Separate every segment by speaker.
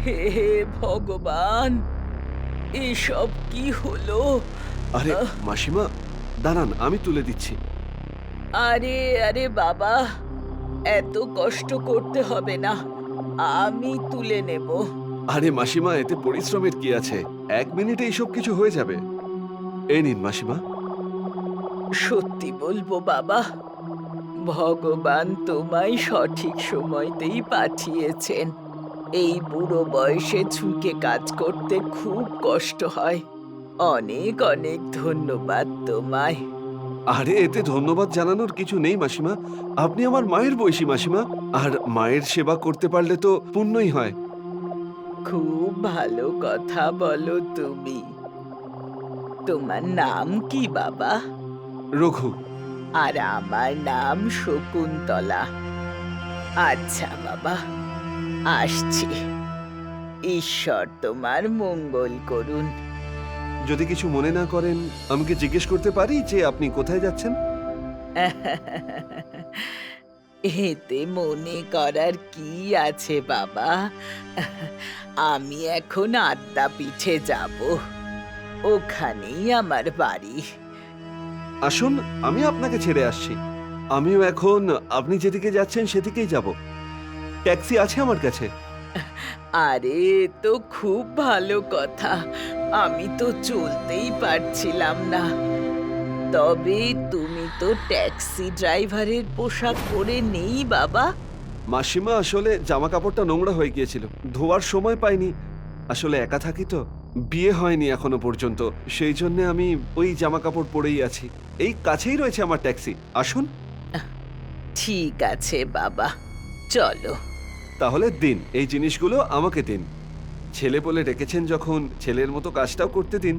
Speaker 1: হে হে ভগবান, এসব কি হলো?
Speaker 2: আরে মাসিমা, দাঁড়ান, আমি তুলে দিচ্ছি।
Speaker 1: আরে আরে বাবা, এত কষ্ট করতে হবে না, আমি তুলে নেব।
Speaker 2: আরে মাসিমা, এতে পরিশ্রমের কি আছে? 1 মিনিটে এইসব কিছু হয়ে যাবে। এই নিন মাসিমা।
Speaker 1: সত্যি বলবো বাবা, ভগবান তোমায় সঠিক সময়তেই পাঠিয়েছেন। এই বুড়ো বয়সে ঝুঁকে কাজ করতে খুব কষ্ট হয়। অনেক অনেক ধন্যবাদ তোমায়।
Speaker 2: আরে এতে ধন্যবাদ জানানোর কিছু নেই মাসিমা। আপনি আমার মায়ের বয়সী মাসিমা, আর মায়ের সেবা করতে পারলে তো পুণ্যই হয়।
Speaker 1: খুব ভালো কথা বলো তুমি। তোমার নাম কি বাবা?
Speaker 2: রঘু।
Speaker 1: আর আমার নাম শকুন্তলা। আচ্ছা বাবা, আসছি। ঈশ্বর তোমার মঙ্গল করুন।
Speaker 2: যদি কিছু মনে না করেন, আমাকে জিজ্ঞেস করতে পারি যে আপনি কোথায় যাচ্ছেন?
Speaker 1: এতে মনে করার কি আছে বাবা? আমি এখন আদ্যাপীঠে যাব, ওখানেই আমার বাড়ি।
Speaker 2: আসুন, আমি আপনাকে ছেড়ে আসছি। আমিও এখন আপনি যেদিকে যাচ্ছেন সেদিকেই যাব। ট্যাক্সি আছে আমার কাছে।
Speaker 1: আরে তো খুব ভালো কথা, আমি তো চলতেই পারছিলাম না। তবে তুমি তো ট্যাক্সি ড্রাইভারের পোশাক পরে নেই বাবা।
Speaker 2: মাসিমা, আসলে জামা কাপড়টা নোংরা হয়ে গিয়েছিল, ধোয়ার সময় পাইনি। আসলে একা থাকি তো, বিয়ে হয়নি এখনো পর্যন্ত, সেই জন্য আমি ওই জামা কাপড় পরেই আছি। এই কাছেই রয়েছে আমার ট্যাক্সি, আসুন।
Speaker 1: ঠিক আছে বাবা, চলো।
Speaker 2: তাহলে দিন, এই জিনিসগুলো আমাকে দিন। ছেলে বলে রেখেছেন যখন, ছেলের মতো কাজটাও করতে দিন।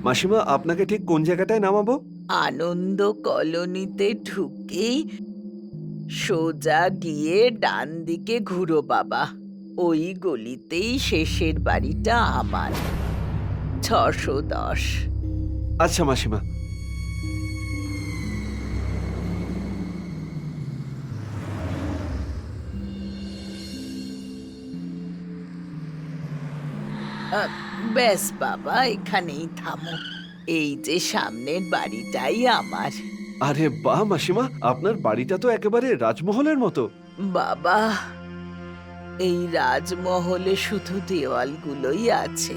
Speaker 2: মাসিমা, আপনাকে ঠিক কোন জায়গাটায় নামাবো?
Speaker 1: আনন্দ কলোনিতে ঢুকেই সোজা গিয়ে ডান দিকে ঘুরো বাবা। ওই গলিতেই শেষের বাড়িটা আমার, 610।
Speaker 2: আচ্ছা মাসিমা।
Speaker 1: ব্যাস বাবা, এখানেই থামো। এই যে সামনের বাড়িটাই আমার।
Speaker 2: আরে বাহ মাসিমা, আপনার বাড়িটা তো একেবারে রাজমহলের মতো।
Speaker 1: বাবা, এই রাজমহলে শুধু দেওয়ালগুলোই আছে।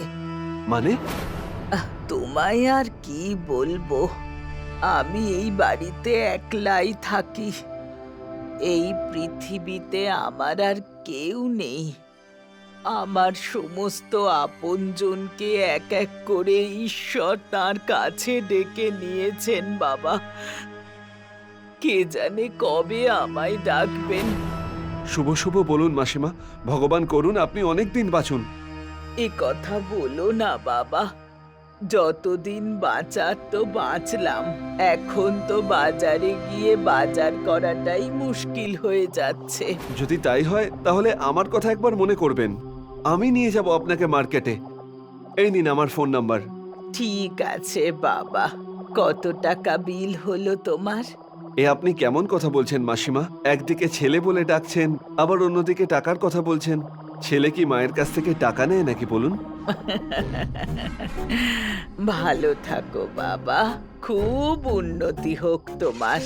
Speaker 2: মানে?
Speaker 1: তোমায় আর কি বলবো, আমি এই বাড়িতে একলাই থাকি। এই পৃথিবীতে আমার আর কেউ নেই। আমার সমস্ত আপনজনকে এক এক করে ঈশ্বর তার কাছে ডেকে নিয়েছেন বাবা। কে জানে কবে আমায় ডাকবেন।
Speaker 2: শুভ শুভ বলুন মাসিমা, ভগবান করুন আপনি অনেক দিন বাঁচুন।
Speaker 1: এ কথা বলো না বাবা, যতদিন বাঁচার তো বাঁচলাম, এখন তো বাজারে গিয়ে বাজার করাটাই মুশকিল হয়ে যাচ্ছে।
Speaker 2: যদি তাই হয় তাহলে আমার কথা একবার মনে করবেন, আমি নিয়ে যাব আপনাকে মার্কেটে। এই নিন আমার ফোন নাম্বার।
Speaker 1: ঠিক আছে বাবা, কত টাকা বিল হলো তোমার?
Speaker 2: এ আপনি কেমন কথা বলছেন মাসিমা? একদিকে ছেলে বলে ডাকছেন, আবার অন্যদিকে টাকার কথা বলছেন। ছেলে কি মায়ের কাছ থেকে টাকা নেয় নাকি বলুন?
Speaker 1: ভালো থাকো বাবা, খুব উন্নতি হোক তোমার।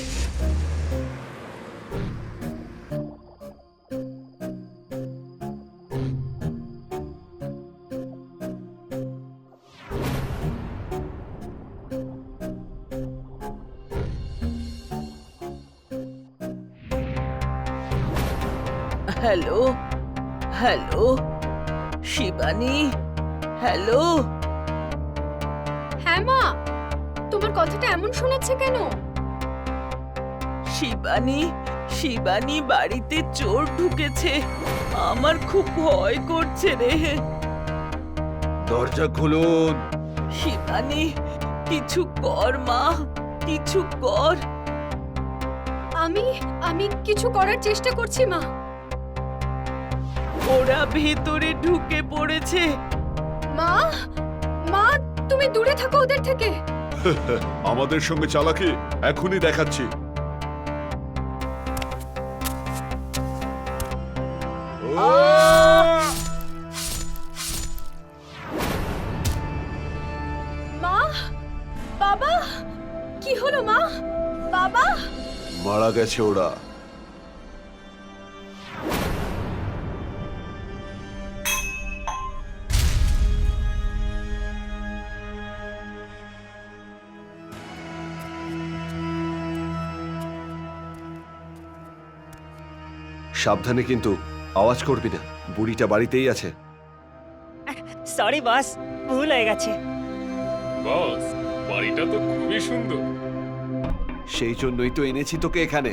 Speaker 1: Hello, hello, Shivani, hello.
Speaker 3: হ্যাঁ মা, তোমার কথাটা এমন শোনাচ্ছে কেন?
Speaker 1: শিবানী, শিবানী, বাড়িতে চোর ঢুকেছে, আমার খুব ভয় করছে রে।
Speaker 2: দরজা খুলুন।
Speaker 1: শিবানী, কিছু কর মা, কিছু কর।
Speaker 3: আমি আমি কিছু করার চেষ্টা করছি মা।
Speaker 1: ওরা ভেতরে ঢুকে পড়েছে।
Speaker 3: মা মা তুমি দূরে থাকো ওদের থেকে।
Speaker 4: আমাদের সঙ্গে চালাকি এখনই দেখাচ্ছি।
Speaker 3: মা বাবা কি হলো মা বাবা?
Speaker 4: মারা গেছে ওরা।
Speaker 2: সাবধানে কিন্তু, আওয়াজ করবি না। বুড়িটা বাড়িতেই আছে।
Speaker 5: সরি বস, ভুল হয়ে গেছে।
Speaker 6: বস, বাড়িটা তো খুবই সুন্দর।
Speaker 2: সেই জন্যই তো এনেছি তোকে এখানে।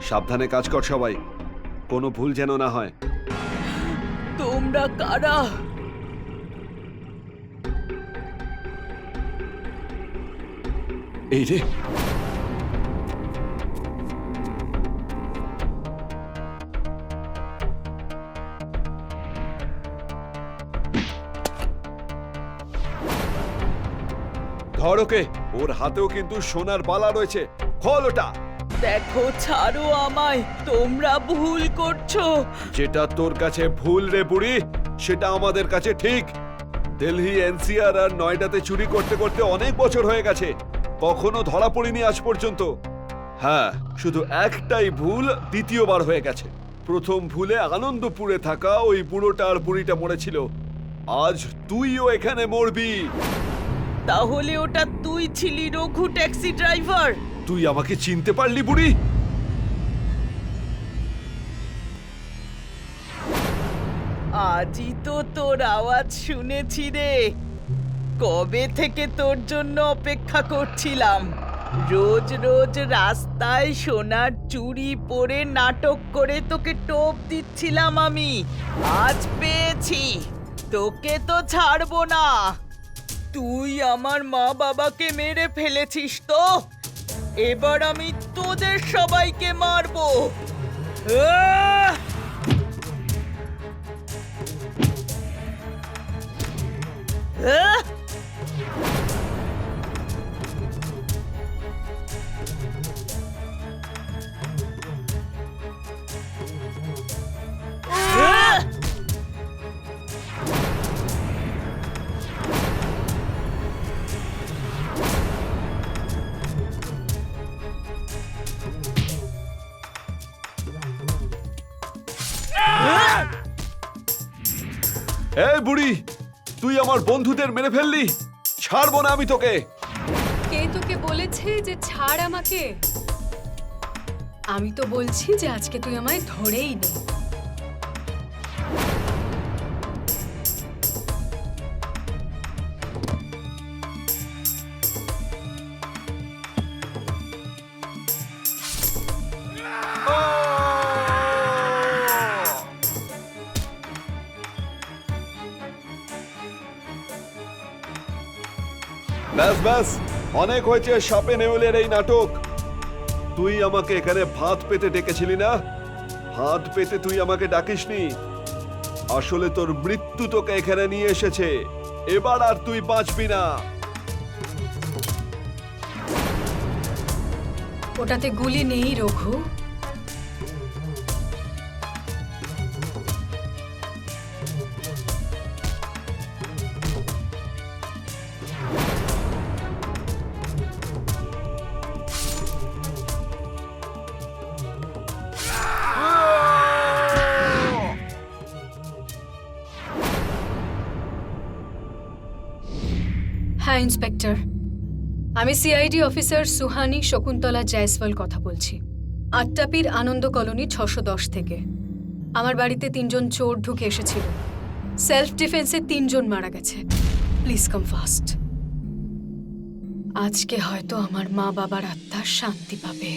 Speaker 2: সাবধানে কাজ কর সবাই, কোনো ভুল যেন না হয়।
Speaker 1: তোমরা কারা?
Speaker 2: এই রে, ধর ওকে। ওর হাতেও কিন্তু সোনার বালা রয়েছে। খোল ওটা।
Speaker 1: দেখো, ছাড়ো আমায়, তোমরা ভুল করছো।
Speaker 2: যেটা তোর কাছে ভুল রে বুড়ি, সেটা আমাদের কাছে ঠিক। দিল্লি, এনসিআর আর নয়ডাতে চুরি করতে করতে অনেক বছর হয়ে গেছে, কখনো ধরা পড়িনি আজ পর্যন্ত। হ্যাঁ, শুধু একটাই ভুল দ্বিতীয়বার হয়ে গেছে। প্রথম ভুলে আনন্দপুরে থাকা ওই বুড়োটা আর বুড়িটা মরেছিল। আজ তুইও এখানে মরবি।
Speaker 1: তাহলে ওটা তুই ছিলি রঘু ট্যাক্সি ড্রাইভার?
Speaker 2: তুই আমাকে চিনতে পারলি বুড়ি?
Speaker 1: আজই তো তোর আওয়াজ শুনেছি রে। কবে থেকে তোর জন্য অপেক্ষা করছিলাম। রোজ রোজ রাস্তায় সোনার চুড়ি পরে নাটক করে তোকে টোপ দিচ্ছিলাম আমি। আজ পেয়েছি, তোকে তো ছাড়বো না। তুই আমার মা বাবাকে মেরে ফেলেছিস তো, এবার আমি তোদের সবাইকে মারবো। আহ! আহ! আহ!
Speaker 2: এই বুড়ি, তুই আমার বন্ধুদের মেরে ফেললি। ছাড়বো না আমি তোকে।
Speaker 3: কে তোকে বলেছে যে ছাড় আমাকে? আমি তো বলছি যে আজকে তুই আমায় ধরেই নে।
Speaker 2: ব্যাস ব্যাস, অনেক হয়েছে সাপে নেউলের এই নাটক। তুই আমাকে এখানে ভাত পেতে ডেকেছিলি না? হাত পেতে তুই আমাকে ডাকিসনি। আসলে তোর মৃত্যু তোকে এখানে নিয়ে এসেছে। এবার আর তুই বাঁচবি না।
Speaker 3: ওটাতে গুলি নেই রঘু। হ্যাঁ ইন্সপেক্টর, আমি সিআইডি অফিসার সুহানি শকুন্তলা জয়সওয়াল কথা বলছি। আট্টাপির আনন্দ কলোনি 610 থেকে। আমার বাড়িতে 3 জন চোর ঢুকে এসেছিল। সেলফ ডিফেন্সে 3 জন মারা গেছে। Please come fast. আজকে হয়তো আমার মা বাবার আত্মা শান্তি পাবে।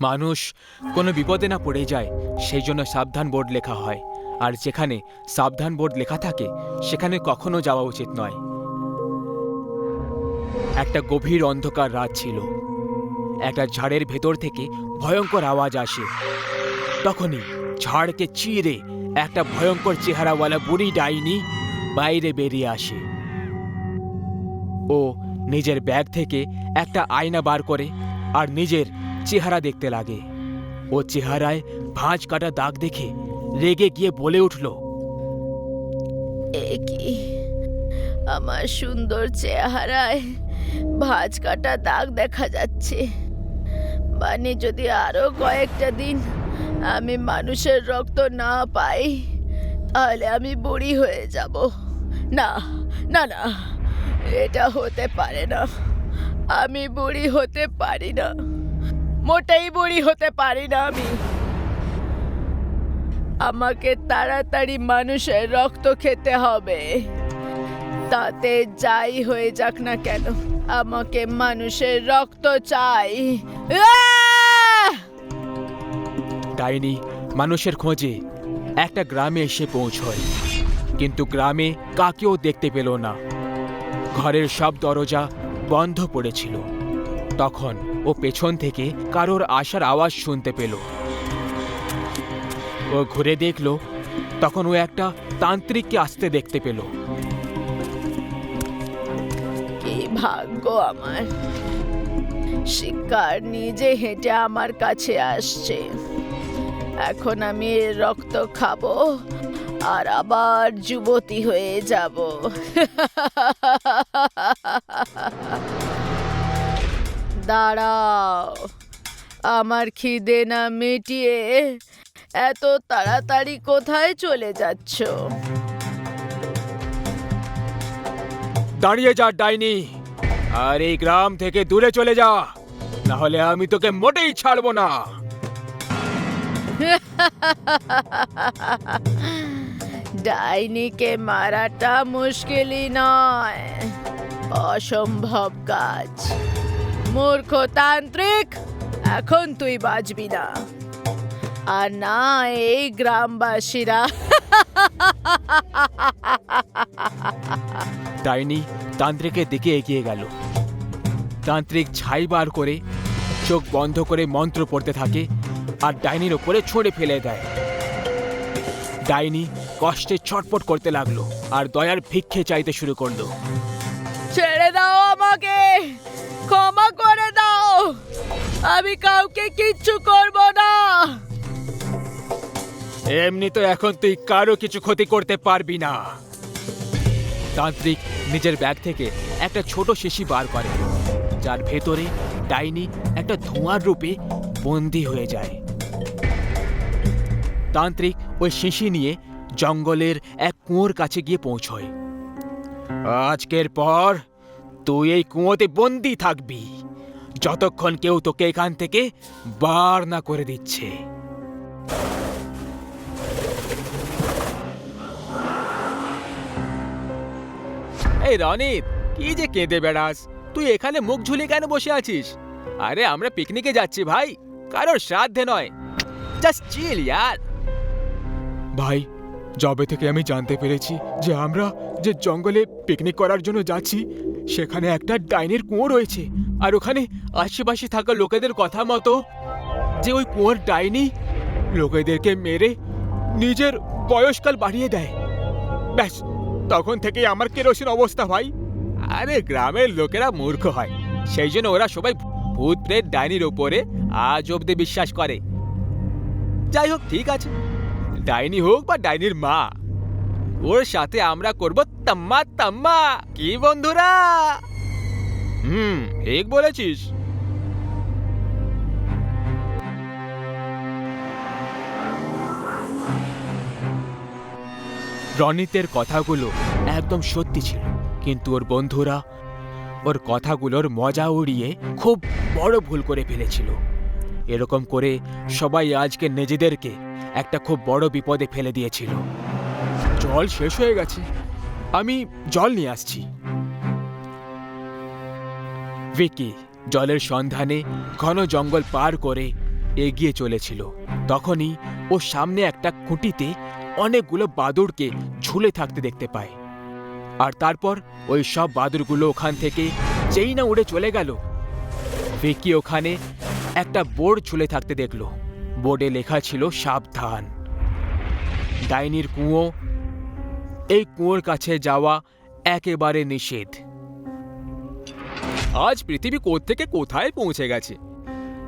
Speaker 7: মানুষ কোনো বিপদে না পড়ে যায় সেই জন্য সাবধান বোর্ড লেখা হয়, আর যেখানে সাবধান বোর্ড লেখা থাকে সেখানে কখনো যাওয়া উচিত নয়। একটা গভীর অন্ধকার রাত ছিল। একটা ঝাড়ের ভেতর থেকে ভয়ঙ্কর আওয়াজ আসে। তখনই ঝাড়কে চিরে একটা ভয়ঙ্কর চেহারাওয়ালা বুড়ি ডাইনি বাইরে বেরিয়ে আসে। ও নিজের ব্যাগ থেকে একটা আয়না বার করে আর নিজের চেহারা দেখতে লাগে। ও চেহারায় ভাঁজ কাটা দাগ দেখে রেগে গিয়ে বলে উঠল,
Speaker 1: এ কি, আমার সুন্দর চেহারায় ভাঁজ কাটা দাগ দেখা যাচ্ছে। মানে যদি আরো কয়েকটা দিন আমি মানুষের রক্ত না পাই তাহলে আমি বুড়ি হয়ে যাব। না না না, এটা হতে পারে না। আমি বুড়ি হতে পারি না, মোটেই বুড়ি হতে পারি না আমি। আমাকে তাড়াতাড়ি মানুষের রক্ত খেতে হবে, তাতে যাই হয়ে যাক না কেন আমাকে মানুষের রক্ত চাই। আহ!
Speaker 7: ডাইনি মানুষের খোঁজে একটা গ্রামে এসে পৌঁছয়, কিন্তু গ্রামে কাকেও দেখতে পেল না। ঘরের সব দরজা বন্ধ পড়েছিল। তখন ও পেছন থেকে কারোর আসার আওয়াজ শুনতে পেল। ও ঘুরে দেখল, তখন ও একটা তান্ত্রিককে আসতে দেখতে পেল।
Speaker 1: কি ভাগ্য আমার, শিকার নিজে হেঁটে আমার কাছে আসছে। এখন আমি এর রক্ত খাবো আর আবার যুবতী হয়ে যাব। দাঁড়াও, আমার খিদে না মিটিয়ে এত তাড়াতাড়ি কোথায় চলে যাচ্ছ?
Speaker 7: দাঁড়িয়ে যা ডাইনি, আর এই গ্রাম থেকে দূরে চলে যা, না হলে আমি তোকে মোটেই ছাড়বো না।
Speaker 1: ডাইনিকে মারাটা মুশকিলই নয়, অসম্ভব কাজ। মূর্খ তান্ত্রিক, এখন তুই বাঁচবি না, আর না এই গ্রামবাসীরা।
Speaker 7: ডাইনি তান্ত্রিকের দিকে এগিয়ে গেল। তান্ত্রিক ছাই বার করে চোখ বন্ধ করে মন্ত্র পড়তে থাকে আর ডাইনির ওপরে ছড়ে ফেলে দেয়। ডাইনি কষ্টে ছটফট করতে লাগলো আর দয়ার ভিক্ষে চাইতে শুরু করলো।
Speaker 1: ছেড়ে দাও আমাকে, ক্ষমা করে দাও, আমি কাউকে কিচ্ছু করব না।
Speaker 7: এমনি তো এখন তুই কারো কিছু ক্ষতি করতে পারবি না। তান্ত্রিক নিজের ব্যাগ থেকে একটা ছোট শিশি বার করে, যার ভেতরে ডাইনি একটা ধোঁয়ার রূপে বন্দী হয়ে যায়। তান্ত্রিক ওই শিশি নিয়ে জঙ্গলের এক কুয়োর কাছে গিয়ে পৌঁছয়। আজকের পর তুই এই কুয়োতে বন্দী থাকবি, যতক্ষণ কেউ তোকে এখান থেকে বার না করে দিচ্ছে। এই রনিত, কি যে কেঁদে বেড়াস? তুই এখানে মুখ ঝুলিয়ে কেন বসে আছিস? আরে আমরা পিকনিকে যাচ্ছি ভাই, কারোর শ্রাদ্ধে নয়। জাস্ট চিল ইয়ার। ভাই, যবে থেকে আমি জানতে পেরেছি যে আমরা যে জঙ্গলে পিকনিক করার জন্য যাচ্ছি সেখানে একটা ডাইনির কুয়ো রয়েছে, আর ওখানে আশেপাশে থাকা লোকেদের কথা মতো যে ওই কুয়োর ডাইনি লোকেদেরকে মেরে নিজের বয়সকাল বাড়িয়ে দেয়, ব্যাস তখন থেকেই আমার কেরোসিন অবস্থা ভাই। আরে গ্রামের লোকেরা মূর্খ হয়, সেই জন্য ওরা সবাই ভূত প্রেত ডাইনির ওপরে আজ অব্দি বিশ্বাস করে। যাই হোক, ঠিক আছে, ডাইনি হোক বা ডাইনির মা, ওর সাথে আমরা করব তাম্মা তাম্মা। কি বন্ধুরা? ঠিক বলেছিস। রনিতের কথাগুলো একদম সত্যি ছিল, কিন্তু ওর বন্ধুরা ওর কথাগুলোর মজা উড়িয়ে খুব বড় ভুল করে ফেলেছিল। এরকম করে সবাই আজকে নিজেদেরকে একটা খুব বড় বিপদে ফেলে দিয়েছিল। জল শেষ হয়ে গেছে, আমি জল নিয়ে আসছি। ভিকি জলের সন্ধানে ঘন জঙ্গল পার করে এগিয়ে চলেছিল তখনই ও সামনে একটা খুঁটিতে অনেকগুলো বাদুড়কে ঝুলে থাকতে দেখতে পায়। আর তারপর ওই সব বাদুড়গুলো ওখান থেকে যেই না উড়ে চলে গেল, ভিকি ওখানে একটা বোর্ড ঝুলে থাকতে দেখলো। বোর্ডে লেখা ছিল সাবধান, ডাইনির কুঁয়ো, এই কুঁয়োর কাছে যাওয়া একেবারে নিষেধ। আজ পৃথিবী কোত্থেকে কোথায় পৌঁছে গেছে,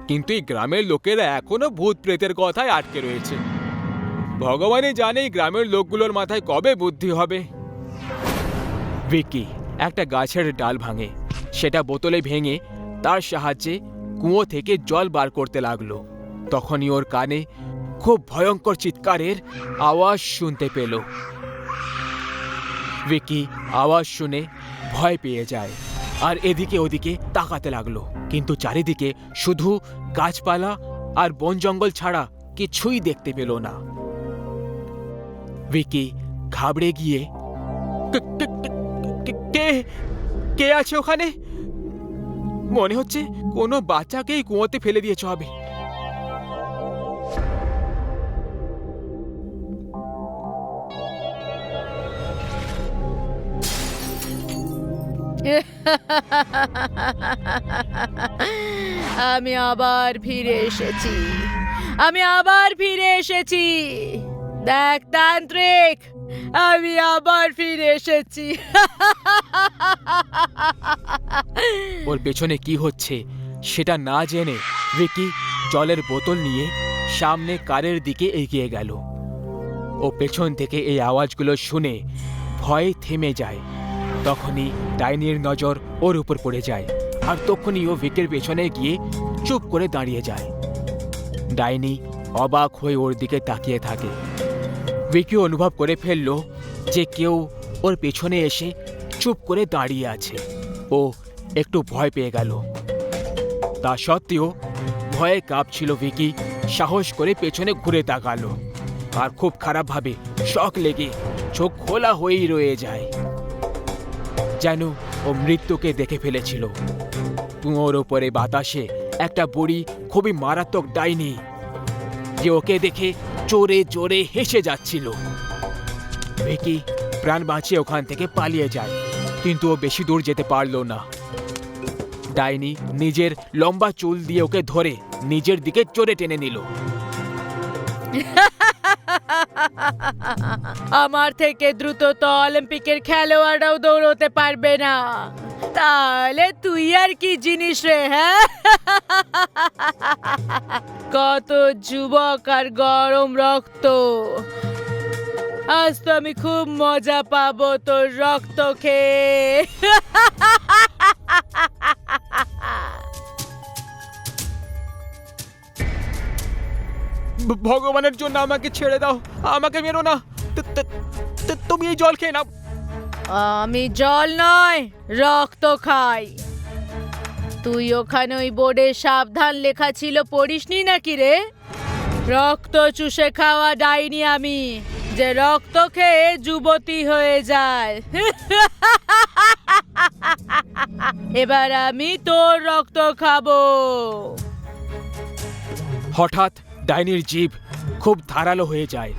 Speaker 7: কিন্তু এই গ্রামের লোকেরা এখনো ভূত প্রেতের কথায় আটকে রয়েছে। ভগবানই জানে এই গ্রামের লোকগুলোর মাথায় কবে বুদ্ধি হবে। ভিকি একটা গাছের ডাল ভাঙে, সেটা বোতলে ভেঙে তার সাহায্যে কুঁয়ো থেকে জল বার করতে লাগলো। তখনই ওর কানে খুব ভয়ঙ্কর চিৎকারের আওয়াজ শুনতে পেল। ভিকি আওয়াজ শুনে ভয় পেয়ে যায় আর এদিকে ওদিকে তাকাতে লাগলো, কিন্তু চারিদিকে শুধু গাছপালা আর বন জঙ্গল ছাড়া কিছুই দেখতে পেল না। ভিকি ঘাবড়ে গিয়ে কে কে আছে ওখানে? মনে হচ্ছে কোনো বাচ্চাকেই কুয়োতে ফেলে দিয়েছ হবে।
Speaker 1: আমি আবার ফিরে এসেছি, আমি আবার ফিরে এসেছি। দেখ তান্ত্রিক, আমি আবার ফিরে এসেছি।
Speaker 7: ওর পেছনে কি হচ্ছে সেটা না জেনে ভিকি জলের বোতল নিয়ে সামনে কারের দিকে এগিয়ে গেল। ও পেছন থেকে এই আওয়াজগুলো শুনে ভয়ে থেমে যায়। তখনই ডাইনির নজর ওর উপর পড়ে যায় আর তখনই ও ভিকের পেছনে গিয়ে চুপ করে দাঁড়িয়ে যায়। ডাইনি অবাক হয়ে ওর দিকে তাকিয়ে থাকে। ভিকি অনুভব করে ফেলল যে কেউ ওর পেছনে এসে চুপ করে দাঁড়িয়ে আছে। ও একটু ভয় পেয়ে গেল। তা সত্ত্বেও ভয়ে কাঁপছিল ভিকি সাহস করে পেছনে ঘুরে তাকালো আর খুব খারাপভাবে শক লেগে চোখ খোলা হয়েই রয়ে যায়, যেন ও মৃত্যুকে দেখে ফেলেছিল। কুয়োর ওপরে বাতাসে একটা বুড়ি খুবই মারাত্মক ডাইনি যে ওকে দেখে জোরে জোরে হেসে যাচ্ছিল। ভিকি প্রাণ বাঁচিয়ে ওখান থেকে পালিয়ে যায়, কিন্তু ও বেশি দূর যেতে পারল না। ডাইনি নিজের লম্বা চুল দিয়ে ওকে ধরে নিজের দিকে চড়ে টেনে নিল।
Speaker 1: আমার থেকে দ্রুত তো অলিম্পিকের খেলোয়াড়রাও দৌড়তে পারবে না, তাহলে তুই আর কি জিনিস রে? হ্যাঁ, কত যুবক আর গরম রক্ত। আজ তো আমি খুব মজা পাবো তোর রক্ত খেয়ে।
Speaker 7: ভগবানের জন্য আমাকে ছেড়ে দাও, আমাকে মেরো না। তুমি এই জল খেয়ে নাও।
Speaker 1: আমি জল নয়, রক্ত খাই। তুই ওখানে ওই বোর্ডে সাবধান লেখা ছিল পড়িসনি নাকি রে? রক্ত চুষে খাওয়া ডাইনি আমি, যে রক্ত খেয়ে যুবতী হয়ে যায়। এবার আমি তোর রক্ত খাবো।
Speaker 7: হঠাৎ ডাইনির জিভ খুব ধারালো হয়ে যায়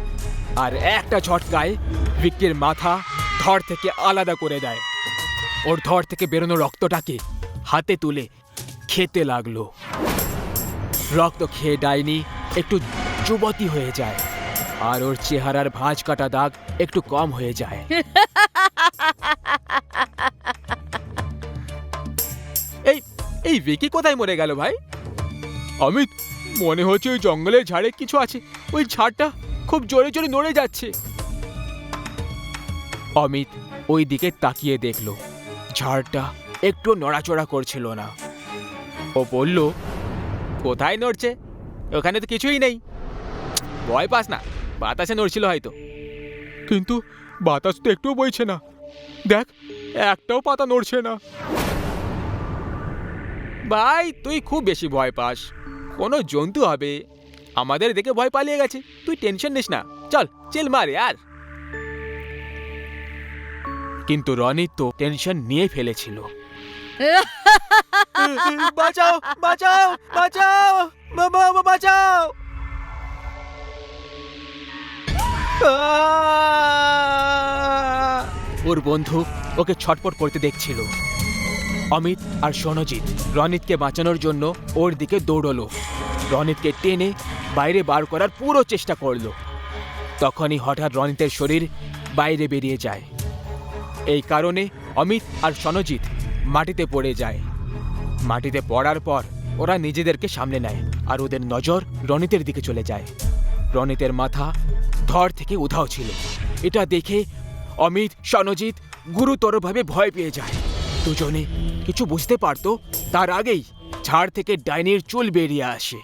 Speaker 7: আর একটা ঝটকায় ভিকির মাথা ধড় থেকে আলাদা করে দেয়। ওর ধড় থেকে বেরোনো রক্তটাকে হাতে তুলে খেতে লাগলো। রক্ত খেয়ে ডাইনি একটু যুবতী হয়ে যায় আর ওর চেহারার ভাঁজ কাটা দাগ একটু কম হয়ে যায়। এই ভিকি কোথায় মরে গেল ভাই? অমিত, মনে হচ্ছে ওই জঙ্গলের ঝাড়ে কিছু আছে। ওই ঝাড়টা খুব জোরে জোরে নড়ে যাচ্ছে। অমিত ওই দিকে তাকিয়ে দেখলো ঝাড়টা একটু নড়াচড়া করছিল না। ও বলল, কোথায় নড়ছে? ওখানে তো কিছুই নেই। ভয় পাস না, বাতাসে নড়ছিল হয়তো। কিন্তু বাতাস তো একটুও বইছে না, দেখ একটাও পাতা নড়ছে না। ভাই তুই খুব বেশি ভয় পাস, কোনো জন্তু হবে, আমাদের দেখে ভয় পালিয়ে গেছে। তুই টেনশন নিস না, চল চিল মার यार। কিন্তু রনিত তো টেনশন নিয়ে ফেলেছিল। বাঁচাও বাঁচাও বাঁচাও বাঁচাও! ওর বন্ধু ওকে ছটপট করতে দেখছিল। অমিত আর সনজিৎ রনিতকে বাঁচানোর জন্য ওর দিকে দৌড়লো। রনিতকে টেনে বাইরে বার করার পুরো চেষ্টা করলো। তখনই হঠাৎ রনিতের শরীর বাইরে বেরিয়ে যায়। এই কারণে অমিত আর সনজিৎ মাটিতে পড়ে যায়। মাটিতে পড়ার পর ওরা নিজেদেরকে সামলে নেয় আর ওদের নজর রনিতের দিকে চলে যায়। রনিতের মাথা ধড় থেকে উধাও ছিল। এটা দেখে অমিত সনজিৎ গুরুতরভাবে ভয় পেয়ে যায়। দুজনে কিছু বুঝতে পারতো তার আগেই ঝাড় থেকে ডাইনির চুল বেরিয়ে আসে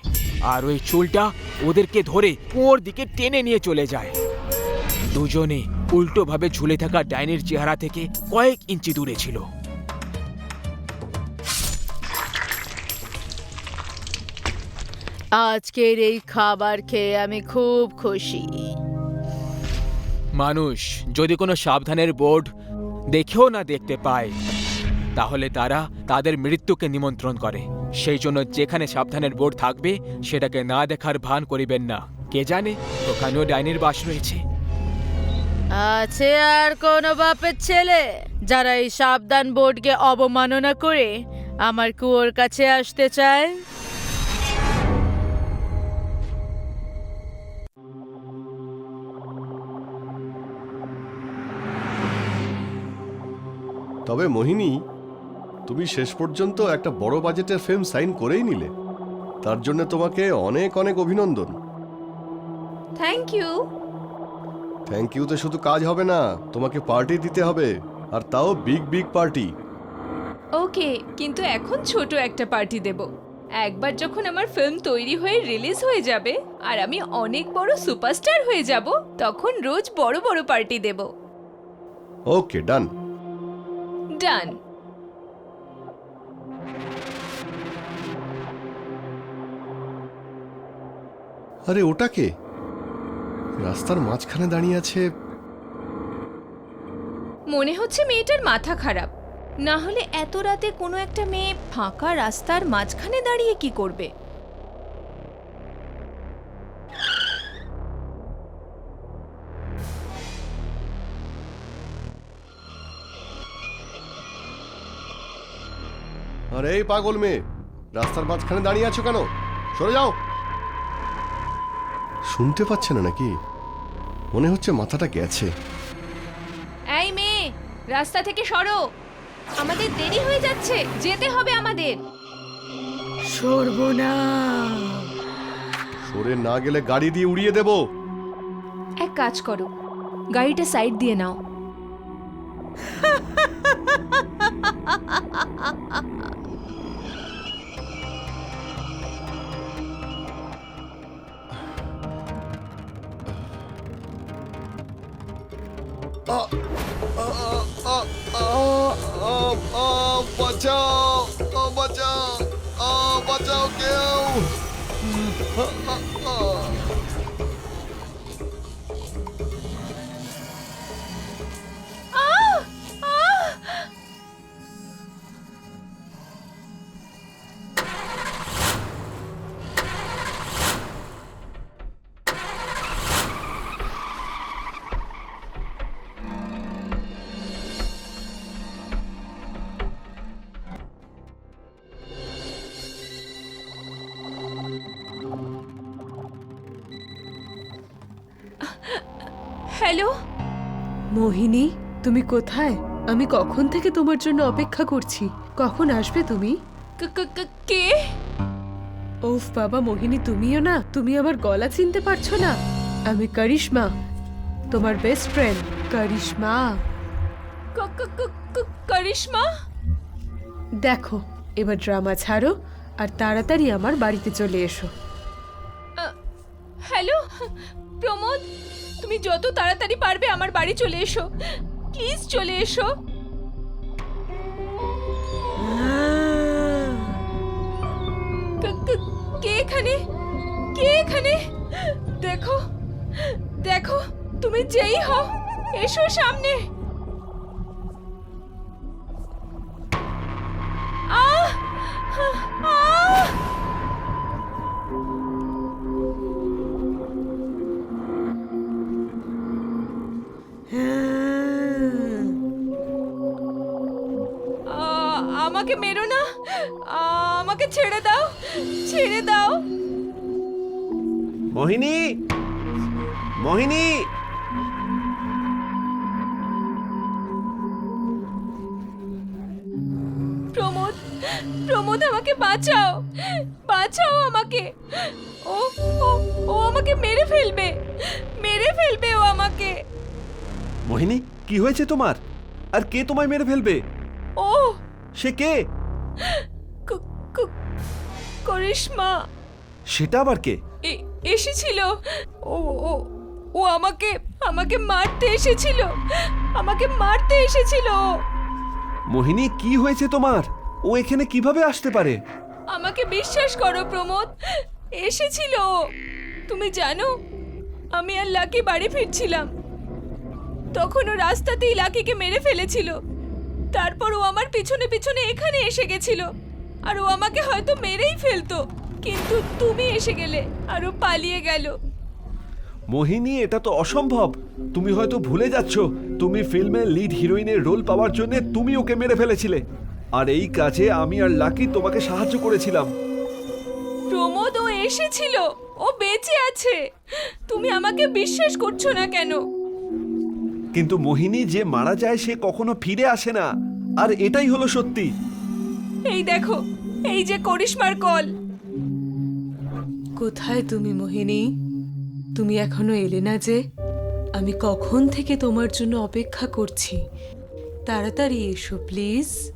Speaker 7: আর ওই চুলটা ওদেরকে ধরে কুয়োর দিকে টেনে নিয়ে চলে যায়। দুজনে উল্টোভাবে ঝুলে থাকা ডাইনির চেহারা থেকে কয়েক ইঞ্চি দূরে ছিল।
Speaker 8: আজকের এই খাবার খেয়ে আমি খুব খুশি।
Speaker 7: মানুষ যদি কোনো সাবধানের বোর্ড দেখেও না দেখতে পায় তাহলে তারা তাদের মৃত্যুকে নিমন্ত্রণ করে। সেই জন্য যেখানে সাবধানের বোর্ড থাকবে সেটাকে না দেখার ভান করিবেন না। কে জানে ওখানেও ডাইনির বাস রয়েছে।
Speaker 8: আছে আর কোন বাপের ছেলে যারা এই সাবধান বোর্ডকে অবমাননা করে আমার কুয়োর কাছে আসতে চায়?
Speaker 9: তবে মোহিনী, তুমি শেষ পর্যন্ত একটা বড় বাজেটের ফিল্ম সাইন করেই নিলে। তার জন্য তোমাকে অনেক অনেক অভিনন্দন।
Speaker 10: Thank you.
Speaker 9: থ্যাংক ইউতে শুধু কাজ হবে না, তোমাকে পার্টি দিতে হবে, আর তাও বিগ বিগ পার্টি।
Speaker 10: ওকে, কিন্তু এখন ছোট একটা পার্টি দেব। একবার যখন আমার ফিল্ম তৈরি হয়ে রিলিজ হয়ে যাবে আর আমি অনেক বড় সুপারস্টার হয়ে যাব, তখন রোজ বড় বড় পার্টি দেব।
Speaker 9: ওকে, ডান।
Speaker 10: ডান।
Speaker 9: আরে ওটা কে? রাস্তার মাঝখানে দাঁড়িয়ে আছে।
Speaker 10: মনে হচ্ছে মেয়েটার মাথা খারাপ। না হলে এত রাতে কোনো একটা মেয়ে ফাঁকা রাস্তার মাঝখানে দাঁড়িয়ে কি করবে?
Speaker 9: আরে এই পাগল মেয়ে, রাস্তার মাঝখানে দাঁড়িয়ে আছো কেন? সরে যাও। শুনতে পাচ্ছে না নাকি? মনে হচ্ছে মাথাটা গেছে।
Speaker 10: এই মেয়ে, রাস্তা থেকে সরো, আমাদের দেরি হয়ে যাচ্ছে, যেতে হবে আমাদের।
Speaker 8: সর্বনাশ!
Speaker 9: সরে না গেলে গাড়ি দিয়ে উড়িয়ে দেব।
Speaker 10: এক কাজ করো, গাড়িটা সাইড দিয়ে নাও।
Speaker 9: বাঁচাও, বাঁচাও, বাঁচাও কেউ। হ্যালো
Speaker 3: মোহিনী, তুমি কোথায়? আমি কখন থেকে তোমার জন্য অপেক্ষা করছি। কখন আসবে তুমি?
Speaker 10: কে?
Speaker 3: ওফ বাবা মোহিনী, তুমিও না? তুমি আমার গলা চিনতে পারছো না? আমি করিশ্মা, তোমার বেস্ট ফ্রেন্ড করিশ্মা।
Speaker 10: করিশ্মা?
Speaker 3: দেখো, এবার ড্রামা ছাড়ো আর তাড়াতাড়ি আমার বাড়িতে চলে এসো।
Speaker 10: হ্যালো প্রমোদ, তুমি যত তাড়াতাড়ি পারবে আমার বাড়ি চলে এসো, প্লিজ চলে এসো। কে এখানে? কে এখানে? দেখো, দেখো, তুমি যেই হও এসো সামনে। আহ! আহ! আমাকে ছেড়ে দাও, ছেড়ে দাও।
Speaker 2: মোহিনী, মোহিনী,
Speaker 10: প্রমোদ, প্রমোদ আমাকে বাঁচাও, বাঁচাও আমাকে। ও ও ও আমাকে মেরে ফেলবে, মেরে ফেলবে ও আমাকে।
Speaker 2: মোহিনী, কি হয়েছে তোমার? আর কে তোমায় মেরে ফেলবে?
Speaker 10: ও
Speaker 2: সে কে?
Speaker 10: ক- ক- করিশ্মা
Speaker 2: সেটা আবার কে?
Speaker 10: এসেছিল। ও ও ও আমাকে আমাকে মারতে এসেছিল, আমাকে মারতে এসেছিল।
Speaker 2: মোহিনী, কি হয়েছে তোমার? ও এখানে কিভাবে আসতে পারে?
Speaker 10: আমাকে বিশ্বাস করো প্রমোদ, এসেছিল ও। তুমি জানো, আমি আর লাকি বাড়ি ফিরছিলাম, তখন ও রাস্তাতেই লাকিকে মেরে ফেলেছিল। তারপর ও আমার পিছনে পিছনে এখানে এসে গেছিল, আর ও আমাকে হয়তো মেরেই ফেলতো, কিন্তু তুমি এসে গেলে আর ও পালিয়ে গেল।
Speaker 2: মোহিনী, এটা তো অসম্ভব। তুমি হয়তো ভুলে যাচ্ছ, তুমি ফিল্মে লিড হিরোইনের রোল পাওয়ার জন্য তুমি ওকে মেরে ফেলেছিলে, আর এই কাজে আমি আর লাকি তোমাকে সাহায্য করেছিলাম।
Speaker 10: প্রমোদ, ও এসেছিল, ও বেঁচে আছে। তুমি আমাকে বিশ্বাস করছো না কেন?
Speaker 2: কিন্তু মোহিনী, যে মারা যায় সে কখনো ফিরে আসে না, আর এটাই হলো সত্যি।
Speaker 10: এই দেখো, এই যে করিশ্মার কল।
Speaker 11: কোথায় তুমি মোহিনী? তুমি এখনো এলে না যে? আমি কখন থেকে তোমার জন্য অপেক্ষা করছি। তাড়াতাড়ি এসো প্লিজ।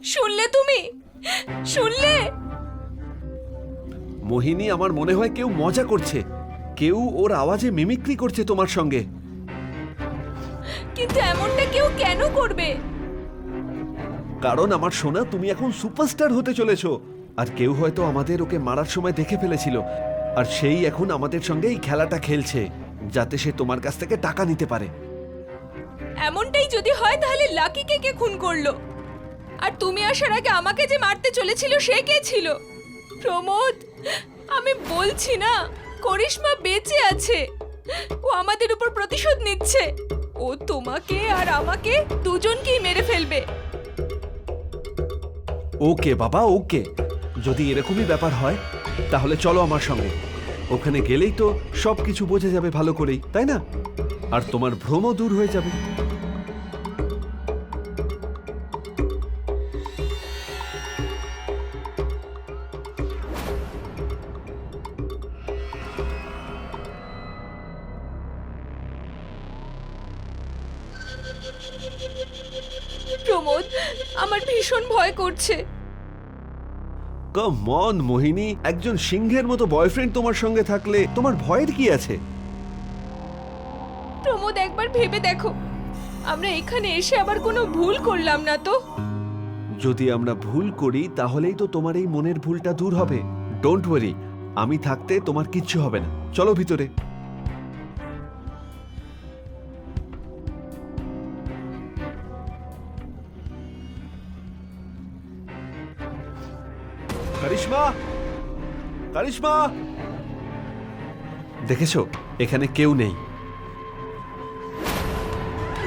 Speaker 10: শুনলে তুমি? শুনলে?
Speaker 2: মোহিনী, আমার মনে হয় কেউ মজা করছে, কেউ ওর আওয়াজে মিমিক্রি করছে তোমার সঙ্গে।
Speaker 10: কিন্তু এমনটা কেউ কেন করবে?
Speaker 2: কারণ আমার সোনা, তুমি এখন সুপারস্টার হতে চলেছো, আর কেউ হয়তো আমাদের ওকে মারার সময় দেখে ফেলেছিল, আর সেই এখন আমাদের সঙ্গে এই খেলাটা খেলছে, যাতে সে তোমার কাছ থেকে টাকা নিতে পারে।
Speaker 10: এমনটাই যদি হয় তাহলে লাকিকে কে খুন করলো? আর তুমি আসার আগে আমাকে যে মারতে চলেছিল সে কে ছিল? প্রমোদ, আমি বলছি না, করিশ্মা বেঁচে আছে। ও আমাদের উপর প্রতিশোধ নিচ্ছে। ও তোমাকে আর আমাকে দুজনকেই মেরে ফেলবে।
Speaker 2: ওকে বাবা, ওকে। যদি এরকমই ব্যাপার হয় তাহলে চলো আমার সঙ্গে। ওখানে গেলেই তো সবকিছু বোঝা যাবে ভালো করেই, তাই না? আর তোমার ভ্রমও দূর হয়ে যাবে।
Speaker 10: প্রমোদ, আমার ভীষণ ভয় করছে।
Speaker 2: কাম অন মোহিনী, একজন সিংহের মতো বয়ফ্রেন্ড তোমার সঙ্গে থাকলে তোমার ভয়ের কি আছে?
Speaker 10: প্রমোদ, একবার ভেবে দেখো, আমরা এখানে এসে আবার কোনো ভুল করলাম না তো?
Speaker 2: যদি আমরা ভুল করি তাহলেই তো তোমার এই মনের ভুলটা দূর হবে। ডোন্ট ওয়ারি, আমি থাকতে তোমার কিচ্ছু হবে না। চলো ভিতরে। কারিশমা, কারিশমা, দেখেছো এখানে কেউ নেই।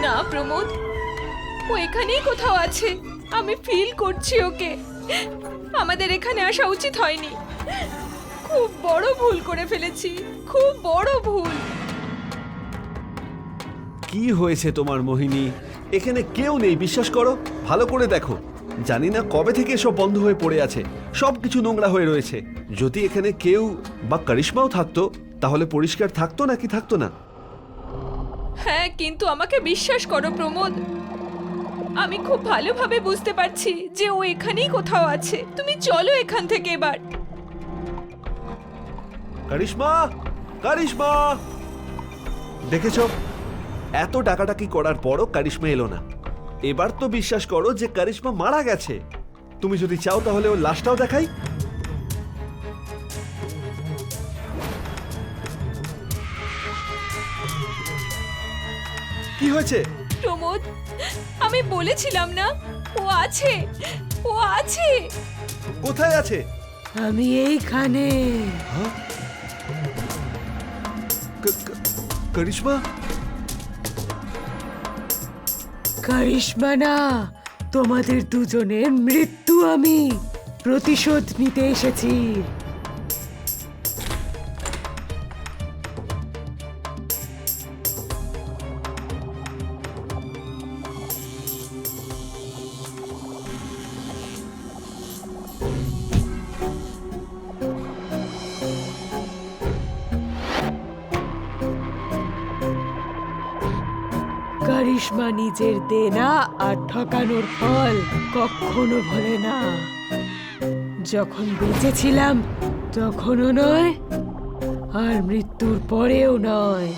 Speaker 10: না প্রমোদ, ও এখানেই কোথাও আছে। আমি ফিল করছি ওকে। আমাদের এখানে আসা উচিত হয়নি। খুব বড় ভুল করে ফেলেছি, খুব বড় ভুল।
Speaker 2: কি হয়েছে তোমার মোহিনী? এখানে কেউ নেই, বিশ্বাস করো, ভালো করে দেখো। জানি না কবে থেকে এসব বন্ধ হয়ে পড়ে আছে, সবকিছু নোংরা হয়ে রয়েছে। যদি এখানে কেউ বা কারিশমাও থাকতো তাহলে পরিষ্কার থাকতো নাকি থাকতো না?
Speaker 10: হ্যাঁ, কিন্তু আমাকে বিশ্বাস করো প্রমোদ, আমি খুব ভালোভাবে বুঝতে পারছি যে ও এখানেই কোথাও আছে। তুমি চলো এখান থেকে এবার।
Speaker 2: কারিশমা, কারিশমা, দেখেছো এত ডাকাডাকি করার পরও কারিশমা এলো না। এবার তো বিশ্বাস করো যে কারিশমা মারা গেছে। তুমি যদি চাও তাহলে ওর লাশটাও দেখাই। কি হয়েছে?
Speaker 10: প্রমোদ, আমি বলেছিলাম না, ও আছে, ও আছে।
Speaker 2: কোথায় আছে?
Speaker 11: আমি এইখানে।
Speaker 2: কারিশমা,
Speaker 11: কারিশমা না, তোমাদের দুজনের মৃত্যু আমি প্রতিশোধ নিতে এসেছি। কারিশমা নিজের দেনা আর ঠকানোর ফল কখনো ভোলে না। যখন বেঁচে ছিলাম তখনও নয়, আর মৃত্যুর পরেও নয়।